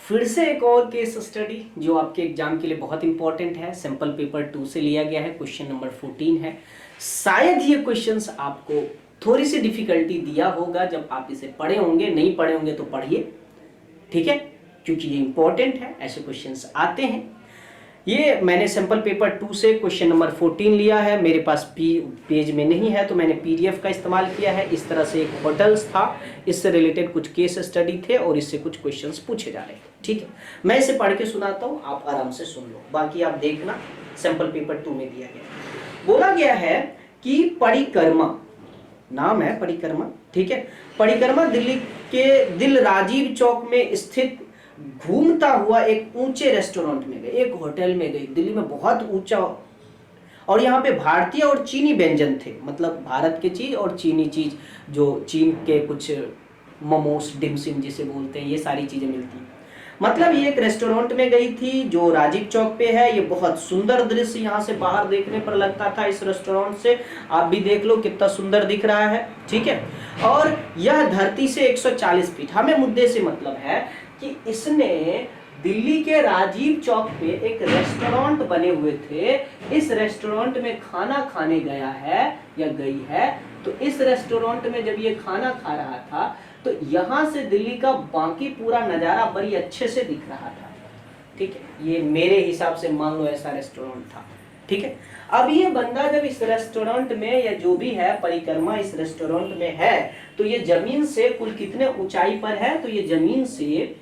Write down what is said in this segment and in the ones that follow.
फिर से एक और केस स्टडी जो आपके एग्जाम के लिए बहुत इंपॉर्टेंट है, सैंपल पेपर 2 से लिया गया है, क्वेश्चन नंबर 14 है। शायद ये क्वेश्चंस आपको थोड़ी सी डिफिकल्टी दिया होगा जब आप इसे पढ़े होंगे, नहीं पढ़े होंगे तो पढ़िए, ठीक है, क्योंकि ये इंपॉर्टेंट है, ऐसे क्वेश्चंस आते हैं। ये मैंने सैंपल पेपर 2 से क्वेश्चन नंबर 14 लिया है, मेरे पास पेज में नहीं है तो मैंने पीडीएफ का इस्तेमाल किया है। इस तरह से एक होटल्स था, इससे रिलेटेड कुछ केस स्टडी थे और इससे कुछ क्वेश्चंस पूछे जा रहे हैं, ठीक है। मैं इसे पढ़ के सुनाता हूँ, आप आराम से सुन लो, बाकी आप देखना। सैंपल पेपर 2 में दिया गया, बोला गया है कि परिक्रमा, नाम है परिक्रमा, ठीक है। परिक्रमा दिल्ली के दिल राजीव चौक में स्थित घूमता हुआ एक ऊंचे रेस्टोरेंट में गई, एक होटल में गई, दिल्ली में बहुत ऊंचा, और यहाँ पे भारतीय और चीनी व्यंजन थे, मतलब भारत के चीज और चीनी चीज, जो चीन के कुछ मोमोस, डिमसिम जिसे बोलते हैं, ये सारी चीजें मिलती हैं। मतलब ये एक रेस्टोरेंट में गई थी जो राजीव चौक पे है। ये बहुत सुंदर दृश्य यहाँ से बाहर देखने पर लगता था इस रेस्टोरेंट से, आप भी देख लो कितना सुंदर दिख रहा है, ठीक है। और यह धरती से 140 फीट, हमें मुद्दे से मतलब है कि इसने दिल्ली के राजीव चौक पे एक रेस्टोरेंट बने हुए थे, इस रेस्टोरेंट में खाना खाने गया है या गई है। तो इस रेस्टोरेंट में जब ये खाना खा रहा था तो यहां से दिल्ली का बाकी पूरा नजारा बड़ी अच्छे से दिख रहा था, ठीक है। ये मेरे हिसाब से मान लो ऐसा रेस्टोरेंट था, ठीक है। अब ये बंदा जब इस रेस्टोरेंट में या जो भी है परिक्रमा इस रेस्टोरेंट में है, तो ये जमीन से कुल कितने ऊंचाई पर है, तो ये जमीन से,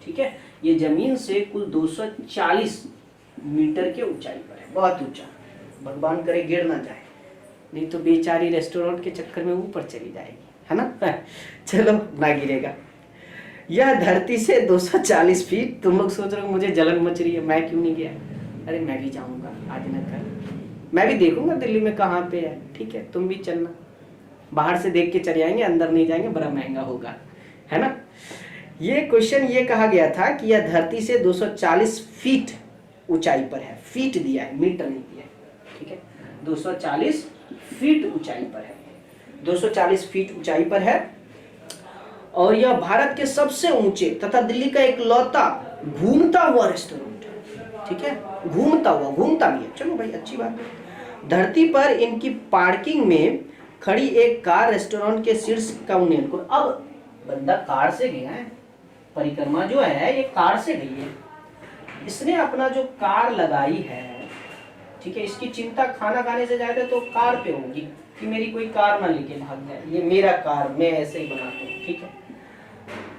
ठीक है, ये जमीन से कुल 240 मीटर के ऊंचाई पर है, बहुत ऊंचा। भगवान करे गिर ना जाए, नहीं तो बेचारी रेस्टोरेंट के चक्कर में ऊपर चली जाएगी, है ना। चलो ना गिरेगा। यह धरती से 240 फीट, तुम लोग सोच रहे हो मुझे जलन मच रही है, मैं क्यों नहीं गया। अरे मैं भी जाऊंगा आज न कल, मैं भी देखूंगा दिल्ली में कहाँ पे है, ठीक है, तुम भी चलना। बाहर से देख के चले आएंगे, अंदर नहीं जाएंगे, बड़ा महंगा होगा, है ना। ये क्वेश्चन ये कहा गया था कि यह धरती से 240 फीट ऊंचाई पर है, फीट दिया है, मीटर नहीं दिया है, ठीक है। 240 फीट ऊंचाई पर है, 240 फीट ऊंचाई पर है, और यह भारत के सबसे ऊंचे तथा दिल्ली का इकलौता घूमता हुआ रेस्टोरेंट है, ठीक है। घूमता हुआ, घूमता भी है, चलो भाई अच्छी बात है। धरती पर इनकी पार्किंग में खड़ी एक कार रेस्टोरेंट के शीर्ष का उन्नयन को, अब बंदा कार से गया है, परिक्रमा जो है ये कार से गई है, इसने अपना जो कार लगाई है, ठीक है, इसकी चिंता खाना खाने से ज्यादा तो कार पे होगी कि मेरी कोई कार ना लेके भाग जाए, ये मेरा कार, मैं ऐसे ही बनाता हूँ, ठीक है।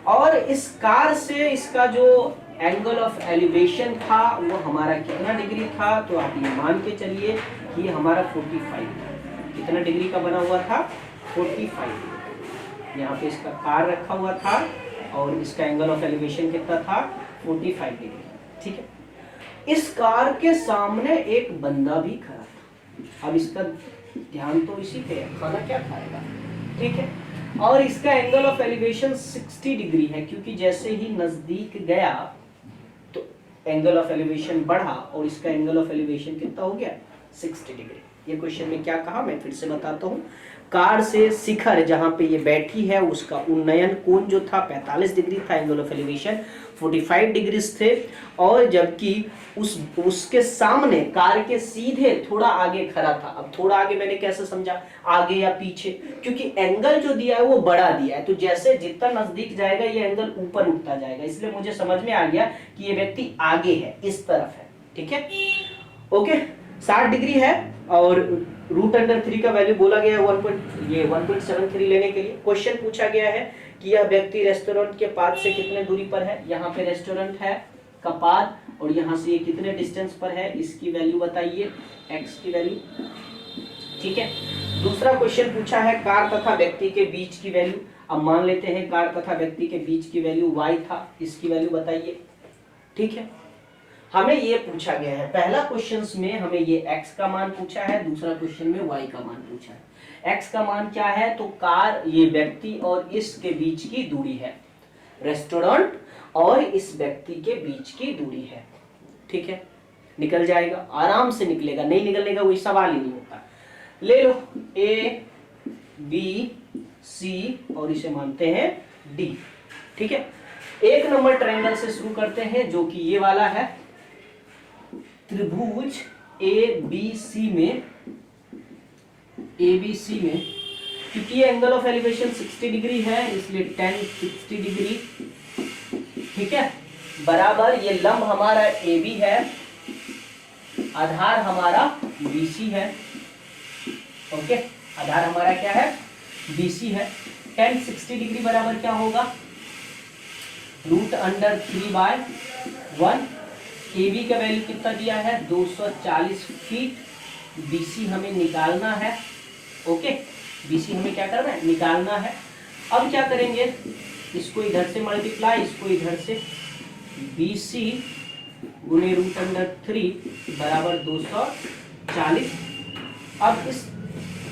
और इस कार से इसका जो एंगल ऑफ एलिवेशन था वो हमारा कितना डिग्री था, तो आप ये मान के चलिए कि हमारा 45, कितना डिग्री का बना हुआ था, 45। यहाँ पे इसका कार रखा हुआ था और इसका एंगल ऑफ एलिवेशन कितना था, 45 डिग्री, ठीक है। इस कार के सामने एक बंदा भी खड़ा था, अब इसका ध्यान तो इसी पे है, खाना क्या खाएगा, ठीक है। और इसका एंगल ऑफ एलिवेशन 60 डिग्री है, क्योंकि जैसे ही नजदीक गया तो एंगल ऑफ एलिवेशन बढ़ा और इसका एंगल ऑफ एलिवेशन कितना हो गया, 60 डिग्री। ये क्वेश्चन में क्या कहा मैं फिर से बताता हूँ। कार से शिखर जहां पे ये बैठी है उसका उन्नयन कोण जो था 45 डिग्री था, एंगल ऑफ एलिवेशन 45 डिग्री थे, और जबकि उसके सामने कार के सीधे थोड़ा आगे खड़ा था। अब थोड़ा आगे मैंने कैसे समझा, आगे या पीछे, क्योंकि एंगल जो दिया है वो बड़ा दिया है, तो जैसे जितना नजदीक जाएगा ये एंगल ऊपर उठता जाएगा, इसलिए मुझे समझ में आ गया कि ये व्यक्ति आगे है, इस तरफ है, ठीक है। ओके, 60 डिग्री है और √3 का वैल्यू बोला गया है 1.73 लेने के लिए। क्वेश्चन पूछा गया है कि यह व्यक्ति रेस्टोरेंट के पाद से कितने दूरी पर है, यहाँ पे रेस्टोरेंट है का पाद और यहाँ से ये कितने डिस्टेंस पर है, इसकी वैल्यू बताइए, x की वैल्यू, ठीक है। दूसरा क्वेश्चन पूछा है कार तथा व्यक्ति के बीच की वैल्यू। अब मान लेते हैं कार तथा व्यक्ति के बीच की वैल्यू y था, इसकी वैल्यू बताइए, ठीक है। हमें ये पूछा गया है, पहला क्वेश्चन में हमें ये x का मान पूछा है, दूसरा क्वेश्चन में y का मान पूछा है। x का मान क्या है, तो कार, ये व्यक्ति और इसके बीच की दूरी है, रेस्टोरेंट और इस व्यक्ति के बीच की दूरी है, ठीक है। निकल जाएगा, आराम से निकलेगा, नहीं निकलने का कोई सवाल ही नहीं होता। ले लो A B C और इसे मानते हैं D, ठीक है। एक नंबर ट्रायंगल से शुरू करते हैं जो कि ये वाला है, त्रिभुज ABC में, ABC में, क्योंकि ये एंगल ऑफ एलिवेशन 60 डिग्री है इसलिए tan 60 डिग्री, ठीक है, बराबर ये लंब हमारा AB है, आधार हमारा BC है, ओके, आधार हमारा क्या है, BC है। tan 60 डिग्री बराबर क्या होगा, √3/1। AB का वैल्यू कितना दिया है, 240 फीट। BC हमें निकालना है, ओके, BC हमें क्या करना है, निकालना है। अब क्या करेंगे, इसको इधर से मल्टीप्लाई, इसको इधर से, BC गुने √3 बराबर 240। अब इस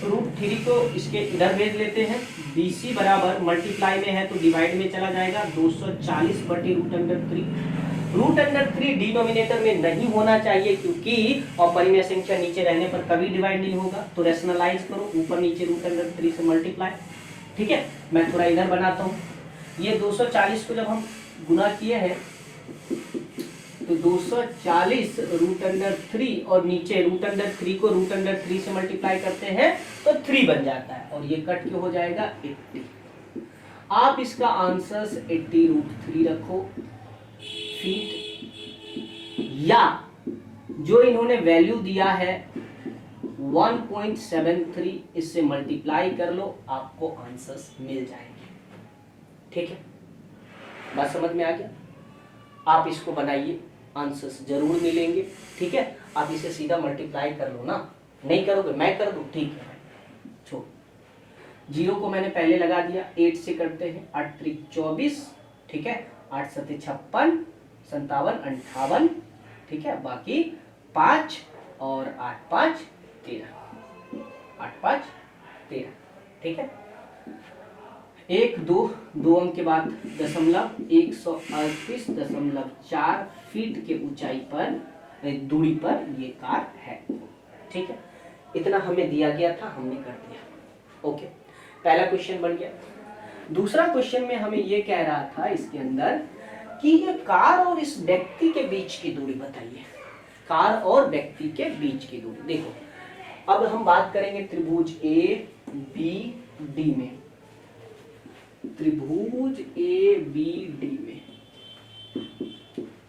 √3 को इसके इधर भेज लेते हैं, BC बराबर मल्टीप्लाई में है तो डिवाइड में चला जाएगा, 240 बटे √3 डिनोमिनेटर में नहीं होना चाहिए क्योंकि अपरिमेय संख्या नीचे रहने पर कभी डिवाइड नहीं होगा, तो रैशनलाइज करो, ऊपर नीचे √3 से मल्टीप्लाई, ठीक है। मैं थोड़ा इधर बनाता हूँ, ये 240 को जब हम गुना किए हैं तो 240 √3 और नीचे √3 को √3 से मल्टीप्लाई करते हैं तो 3 बन जाता है और ये कट के हो जाएगा 80। आप इसका आंसर 80√3 रखो फीट, या जो इन्होंने वैल्यू दिया है 1.73 इससे मल्टीप्लाई कर लो, आपको आंसर्स मिल जाएंगे, ठीक है। बात समझ में आ गया, आप इसको बनाइए, आंसर्स जरूर मिलेंगे, ठीक है। आप इसे सीधा मल्टीप्लाई कर लो ना, नहीं करोगे मैं कर दूं, ठीक है, छोड़, 0 को मैंने पहले लगा दिया, 8 से करते हैं, 8 3 24, ठीक है, 8 7 56 57 58, ठीक है, बाकी 5 और 8 5 13, 8 5 13, ठीक है। 1 2 2 अंक के बाद दशमलव, 138.4 फीट के ऊंचाई पर, दूरी पर ये कार है, ठीक है। इतना हमें दिया गया था, हमने कर दिया, ओके। पहला क्वेश्चन बन गया। दूसरा क्वेश्चन में हमें ये कह रहा था इसके अंदर कि ये कार और इस व्यक्ति के बीच की दूरी बताइए, कार और व्यक्ति के बीच की दूरी। देखो अब हम बात करेंगे त्रिभुज ABD में, त्रिभुज ABD में,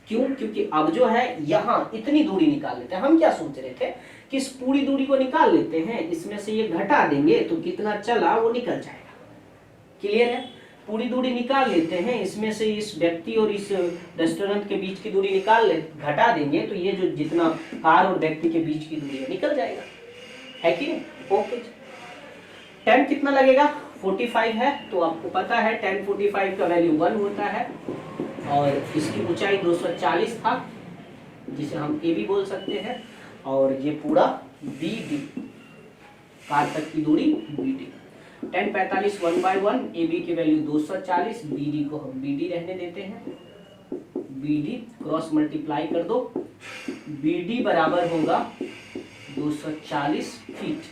क्यों, क्योंकि अब जो है यहां इतनी दूरी निकाल लेते हैं। हम क्या सोच रहे थे कि इस पूरी दूरी को निकाल लेते हैं, इसमें से ये घटा देंगे तो कितना चला वो निकल जाएगा, क्लियर है। पूरी दूरी निकाल लेते हैं, इसमें से इस व्यक्ति और इस रेस्टोरेंट के बीच की दूरी निकाल ले, घटा देंगे तो ये जो जितना कार और व्यक्ति के बीच की दूरी है निकल जाएगा, है कि नहीं, ओके। tan कितना लगेगा, 45 है, तो आपको पता है tan 45 का वैल्यू 1 होता है और इसकी ऊंचाई 240 था जिसे हम AB बोल सकते हैं, और ये पूरा BD, कार तक की दूरी BD। tan 45 1/1, AB की वैल्यू 240, BD को हम BD रहने देते हैं, BD क्रॉस मल्टीप्लाई कर दो, BD बराबर होगा 240 फीट,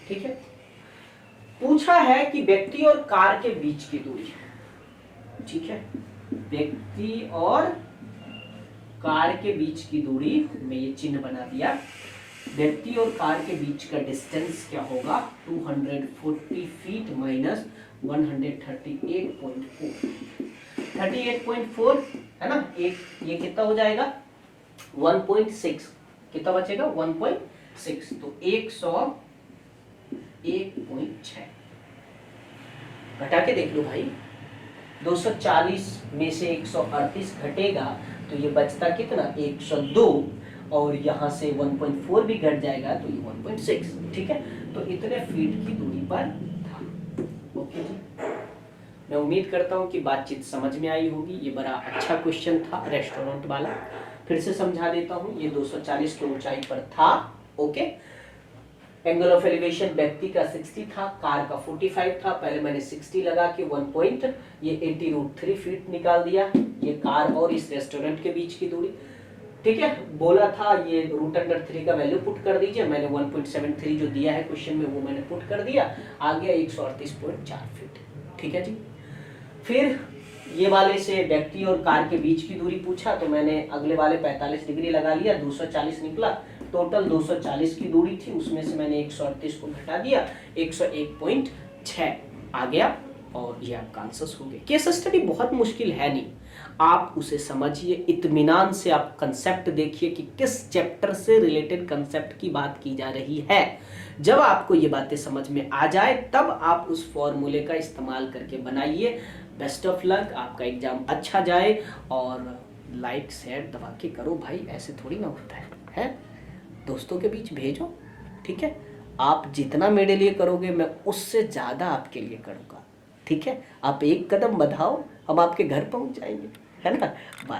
ठीक है। पूछा है कि व्यक्ति और कार के बीच की दूरी, ठीक है, व्यक्ति और कार के बीच की दूरी में ये चिन्ह बना दिया। व्यक्ति और कार के बीच का डिस्टेंस क्या होगा, 240 फीट माइनस 138.4, 38.4 है ना, एक ये कितना हो जाएगा 1.6, कितना बचेगा 1.6, तो 101.6 घटा के देख लो भाई, 240 में से 138 घटेगा तो ये बचता कितना 102, और यहाँ से 1.4 भी घट जाएगा तो ये 1.6, ठीक है। तो इतने फीट की दूरी पर था, ओके जी। मैं उम्मीद करता हूँ कि बातचीत समझ में आई होगी। ये बड़ा अच्छा क्वेश्चन था रेस्टोरेंट वाला, फिर से समझा देता हूँ। ये 240 की ऊंचाई पर था, ओके। एंगल ऑफ एलिवेशन व्यक्ति का 60 था, कार का 45 था। पहले मैंने 60 लगा के 80√3 फीट निकाल दिया, ये कार और इस रेस्टोरेंट के बीच की दूरी, ठीक है। बोला था ये √3 का वैल्यू पुट कर दीजिए, मैंने 1.73 जो दिया है क्वेश्चन में वो मैंने पुट कर दिया, आ गया 138.4 फीट, ठीक है जी। फिर ये वाले से व्यक्ति और कार के बीच की दूरी पूछा तो मैंने अगले वाले 45 डिग्री लगा लिया, 240 निकला। टोटल 240 की दूरी थी, उसमें से मैंने 138 को घटा दिया, 101.6 आ गया और ये आपका आंसर हो गया। केस स्टडी बहुत मुश्किल है नहीं, आप उसे समझिए, इत्मीनान से आप कंसेप्ट देखिए कि किस चैप्टर से रिलेटेड कंसेप्ट की बात की जा रही है। जब आपको ये बातें समझ में आ जाए तब आप उस फॉर्मूले का इस्तेमाल करके बनाइए। बेस्ट ऑफ लक, आपका एग्जाम अच्छा जाए। और लाइक शेयर दबा के करो भाई, ऐसे थोड़ी ना होता है? दोस्तों के बीच भेजो, ठीक है? आप जितना मेरे लिए करोगे मैं उससे ज़्यादा आपके लिए करूँगा, ठीक है? आप एक कदम बढ़ाओ, हम आपके घर पहुँच जाएंगे, है ना? बाय।